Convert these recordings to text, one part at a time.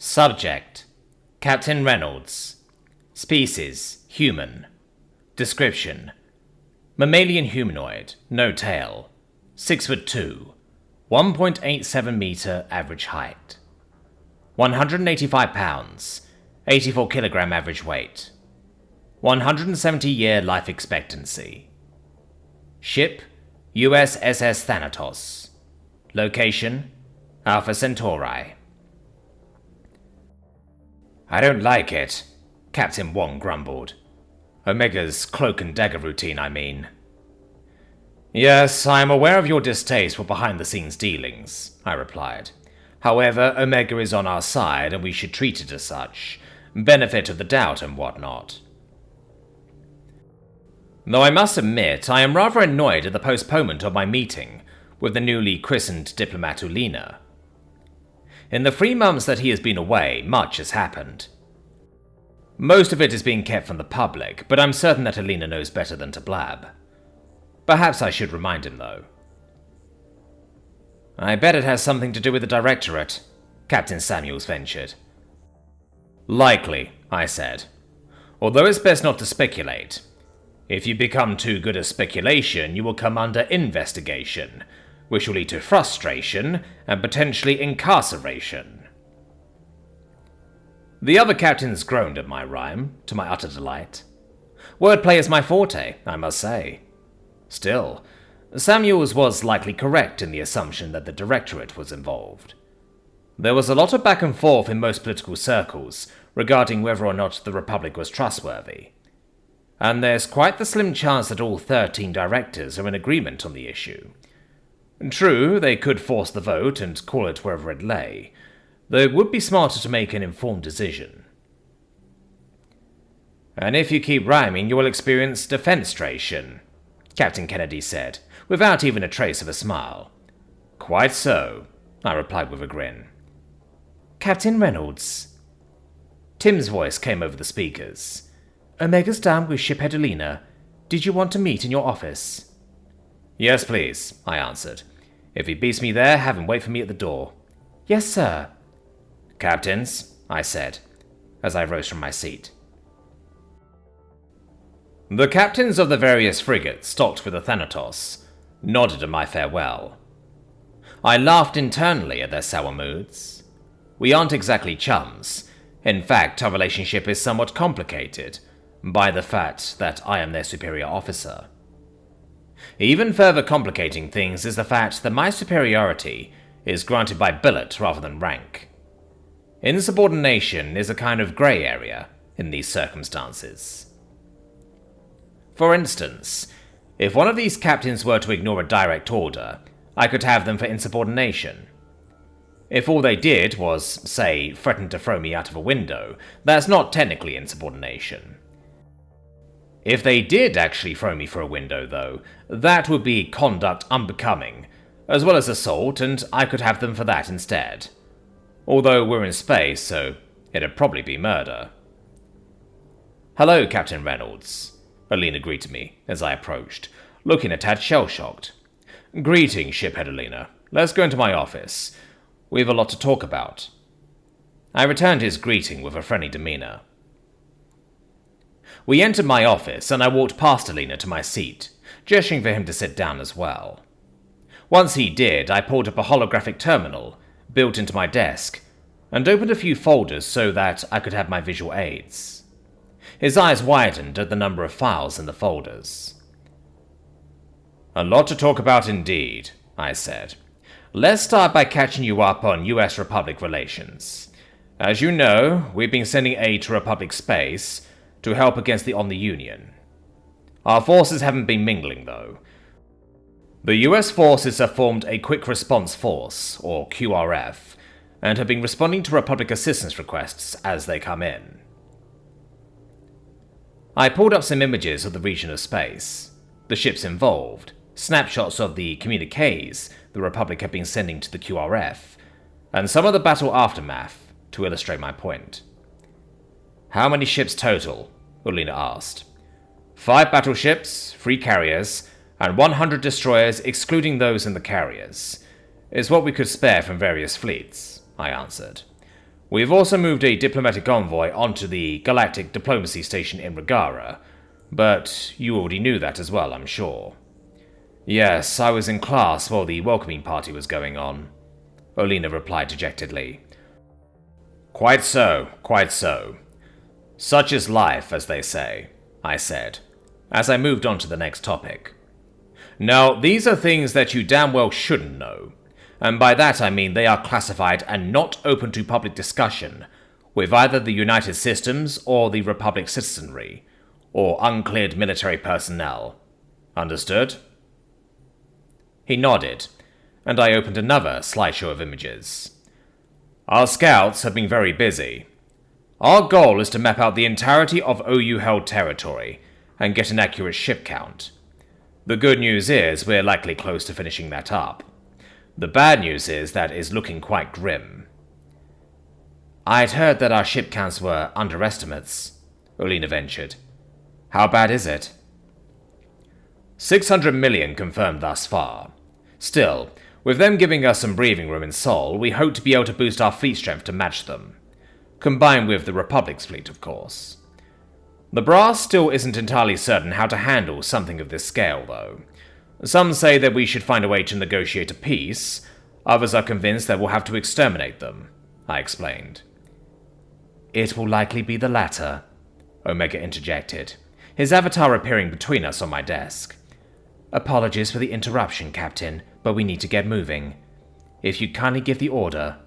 Subject: Captain Reynolds. Species: human. Description: mammalian humanoid, no tail. 6'2", 1.87 meter average height. 185 pounds, 84 kilogram average weight. 170-year life expectancy. Ship: USS Thanatos. Location: Alpha Centauri. "I don't like it," Captain Wong grumbled. "Omega's cloak and dagger routine, I mean." "Yes, I am aware of your distaste for behind-the-scenes dealings," I replied. "However, Omega is on our side, and we should treat it as such. Benefit of the doubt and whatnot. Though I must admit, I am rather annoyed at the postponement of my meeting with the newly christened diplomat Ulina. In the 3 months that he has been away, much has happened. Most of it is being kept from the public, but I'm certain that Ulina knows better than to blab. Perhaps I should remind him, though. "I bet it has something to do with the Directorate," Captain Samuels ventured. "Likely," I said. "Although it's best not to speculate. If you become too good at speculation, you will come under investigation, which will lead to frustration and potentially incarceration." The other captains groaned at my rhyme, to my utter delight. Wordplay is my forte, I must say. Still, Samuels was likely correct in the assumption that the Directorate was involved. There was a lot of back and forth in most political circles regarding whether or not the Republic was trustworthy. And there's quite the slim chance that all 13 directors are in agreement on the issue. True, they could force the vote and call it wherever it lay, though it would be smarter to make an informed decision. "And if you keep rhyming, you will experience defenestration," Captain Kennedy said, without even a trace of a smile. "Quite so," I replied with a grin. "Captain Reynolds." Tim's voice came over the speakers. "Omega's down with shiphead Ulina. Did you want to meet in your office?" "Yes, please," I answered. "If he beats me there, have him wait for me at the door." "Yes, sir." "Captains," I said, as I rose from my seat. The captains of the various frigates stocked with the Thanatos nodded at my farewell. I laughed internally at their sour moods. We aren't exactly chums. In fact, our relationship is somewhat complicated by the fact that I am their superior officer. Even further complicating things is the fact that my superiority is granted by billet rather than rank. Insubordination is a kind of grey area in these circumstances. For instance, if one of these captains were to ignore a direct order, I could have them for insubordination. If all they did was, say, threaten to throw me out of a window, that's not technically insubordination. If they did actually throw me for a window, though, that would be conduct unbecoming, as well as assault, and I could have them for that instead. Although we're in space, so it'd probably be murder. "Hello, Captain Reynolds," Ulina greeted me as I approached, looking a tad shell-shocked. "Greetings, shiphead Ulina. Let's go into my office. We've a lot to talk about." I returned his greeting with a friendly demeanor. We entered my office, and I walked past Ulina to my seat, gesturing for him to sit down as well. Once he did, I pulled up a holographic terminal built into my desk and opened a few folders so that I could have my visual aids. His eyes widened at the number of files in the folders. "A lot to talk about indeed," I said. "Let's start by catching you up on US Republic relations. As you know, we've been sending aid to Republic space to help against the Union. Our forces haven't been mingling, though. The US forces have formed a Quick Response Force, or QRF, and have been responding to Republic assistance requests as they come in." I pulled up some images of the region of space, the ships involved, snapshots of the communiques the Republic had been sending to the QRF, and some of the battle aftermath to illustrate my point. "How many ships total?" Ulina asked. "5 battleships, 3 carriers, and 100 destroyers excluding those in the carriers, is what we could spare from various fleets," I answered. We've also moved a diplomatic envoy onto the Galactic Diplomacy Station in Regara, but you already knew that as well, I'm sure. Yes, I was in class while the welcoming party was going on, Olina replied dejectedly. Quite so, quite so. Such is life, as they say, I said, as I moved on to the next topic. Now, these are things that you damn well shouldn't know, and by that I mean they are classified and not open to public discussion with either the United Systems or the Republic citizenry, or uncleared military personnel. Understood? He nodded, and I opened another slideshow of images. Our scouts have been very busy. Our goal is to map out the entirety of OU-held territory and get an accurate ship count. The good news is we're likely close to finishing that up. The bad news is that it's looking quite grim. I'd heard that our ship counts were underestimates, Olina ventured. How bad is it? 600 million confirmed thus far. Still, with them giving us some breathing room in Sol, we hope to be able to boost our fleet strength to match them. Combined with the Republic's fleet, of course. The brass still isn't entirely certain how to handle something of this scale, though. Some say that we should find a way to negotiate a peace, others are convinced that we'll have to exterminate them, I explained. It will likely be the latter, Omega interjected, his avatar appearing between us on my desk. Apologies for the interruption, Captain, but we need to get moving. If you'd kindly give the order.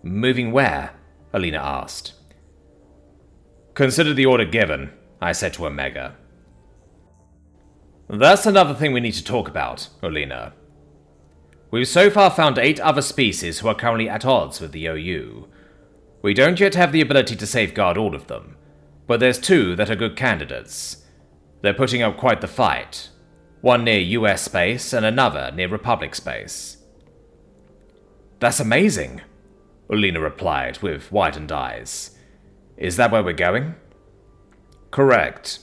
Moving where? Olina asked. Consider the order given, I said to Omega. That's another thing we need to talk about, Olina. We've so far found 8 other species who are currently at odds with the OU. We don't yet have the ability to safeguard all of them, but there's 2 that are good candidates. They're putting up quite the fight. One near US space and another near Republic space. That's amazing, Olina replied with widened eyes. Is that where we're going? Correct.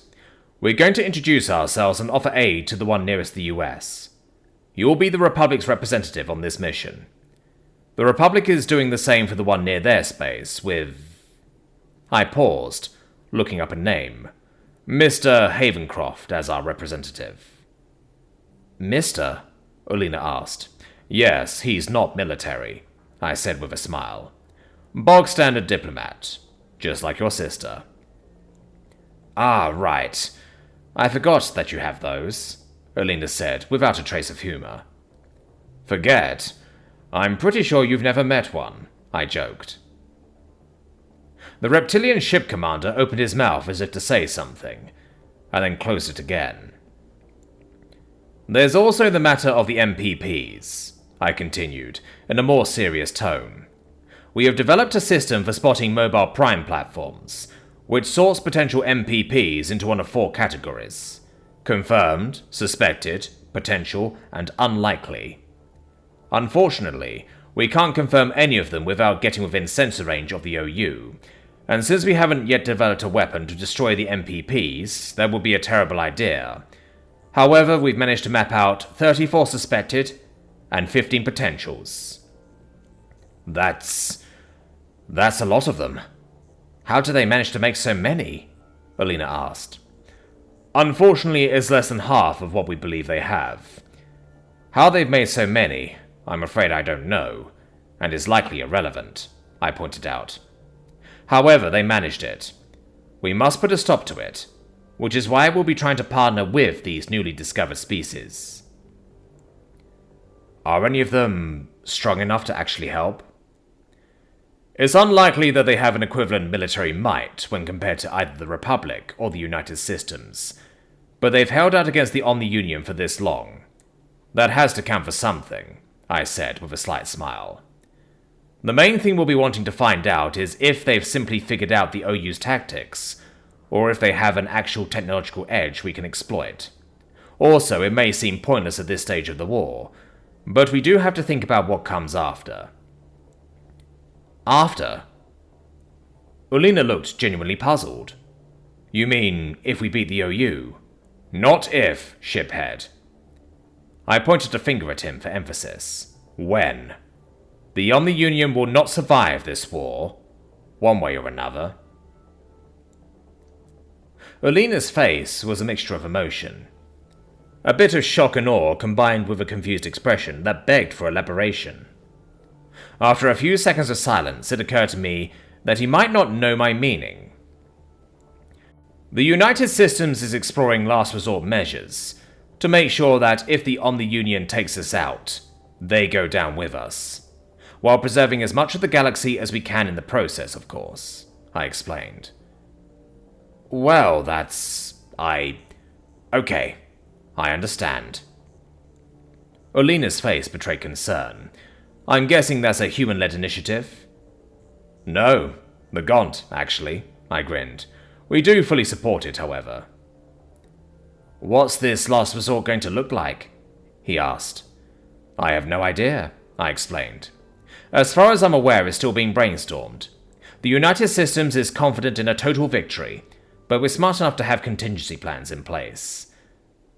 We're going to introduce ourselves and offer aid to the one nearest the US. You'll be the Republic's representative on this mission. The Republic is doing the same for the one near their space, with... I paused, looking up a name. Mr. Havencroft as our representative. Mr.? Olina asked. Yes, he's not military, I said with a smile. Bog-standard diplomat, just like your sister. Ah, right. I forgot that you have those, Olina said, without a trace of humor. Forget? I'm pretty sure you've never met one, I joked. The reptilian ship commander opened his mouth as if to say something, and then closed it again. There's also the matter of the MPPs, I continued, in a more serious tone. We have developed a system for spotting mobile prime platforms, which sorts potential MPPs into one of 4 categories. Confirmed, suspected, potential, and unlikely. Unfortunately, we can't confirm any of them without getting within sensor range of the OU, and since we haven't yet developed a weapon to destroy the MPPs, that would be a terrible idea. However, we've managed to map out 34 suspected and 15 potentials. That's a lot of them. How do they manage to make so many? Olina asked. Unfortunately, it's less than half of what we believe they have. How they've made so many, I'm afraid I don't know, and is likely irrelevant, I pointed out. However, they managed it. We must put a stop to it, which is why we'll be trying to partner with these newly discovered species. Are any of them strong enough to actually help? It's unlikely that they have an equivalent military might when compared to either the Republic or the United Systems, but they've held out against the Omni-Union for this long. That has to count for something, I said with a slight smile. The main thing we'll be wanting to find out is if they've simply figured out the OU's tactics, or if they have an actual technological edge we can exploit. Also, it may seem pointless at this stage of the war, but we do have to think about what comes after. After? Olina looked genuinely puzzled. You mean, if we beat the OU? Not if, shiphead. I pointed a finger at him for emphasis. When? The Union will not survive this war, one way or another. Alina's face was a mixture of emotion. A bit of shock and awe combined with a confused expression that begged for elaboration. After a few seconds of silence, it occurred to me that he might not know my meaning. The United Systems is exploring last resort measures to make sure that if the Union takes us out, they go down with us, while preserving as much of the galaxy as we can in the process, of course, I explained. Well, Okay, I understand. Alina's face betrayed concern. I'm guessing that's a human-led initiative? No, the Gaunt, actually, I grinned. We do fully support it, however. What's this last resort going to look like? He asked. I have no idea, I explained. As far as I'm aware, it's still being brainstormed. The United Systems is confident in a total victory, but we're smart enough to have contingency plans in place.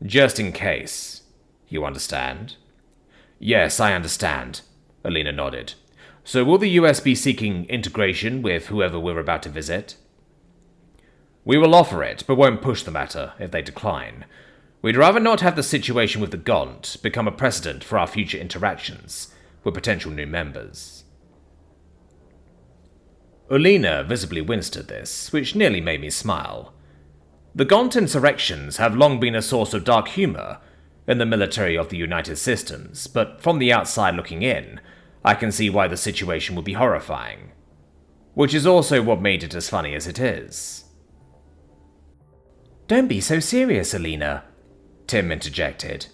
Just in case. You understand? Yes, I understand, Alina nodded. So will the US be seeking integration with whoever we're about to visit? We will offer it, but won't push the matter if they decline. We'd rather not have the situation with the Gaunt become a precedent for our future interactions with potential new members. Alina visibly winced at this, which nearly made me smile. The Gaunt insurrections have long been a source of dark humor in the military of the United Systems, but from the outside looking in, I can see why the situation would be horrifying. Which is also what made it as funny as it is. Don't be so serious, Alina, Tim interjected.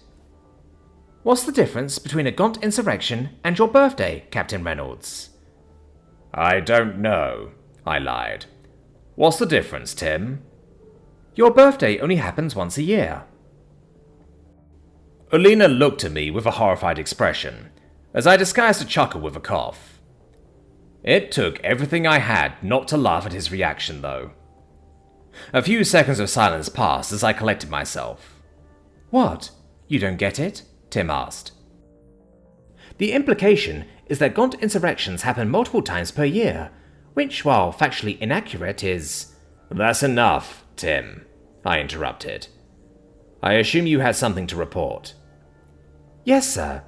What's the difference between a Gaunt insurrection and your birthday, Captain Reynolds? I don't know, I lied. What's the difference, Tim? Your birthday only happens once a year. Alina looked at me with a horrified expression, as I disguised a chuckle with a cough. It took everything I had not to laugh at his reaction, though. A few seconds of silence passed as I collected myself. What? You don't get it? Tim asked. The implication is that Gaunt insurrections happen multiple times per year, which, while factually inaccurate, is... That's enough, Tim, I interrupted. I assume you had something to report. Yes, sir.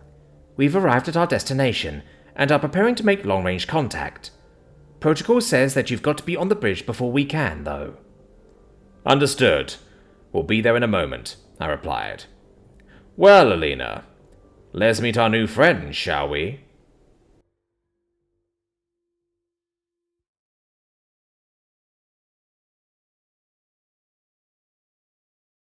We've arrived at our destination and are preparing to make long-range contact. Protocol says that you've got to be on the bridge before we can, though. Understood. We'll be there in a moment, I replied. Well, Alina, let's meet our new friend, shall we?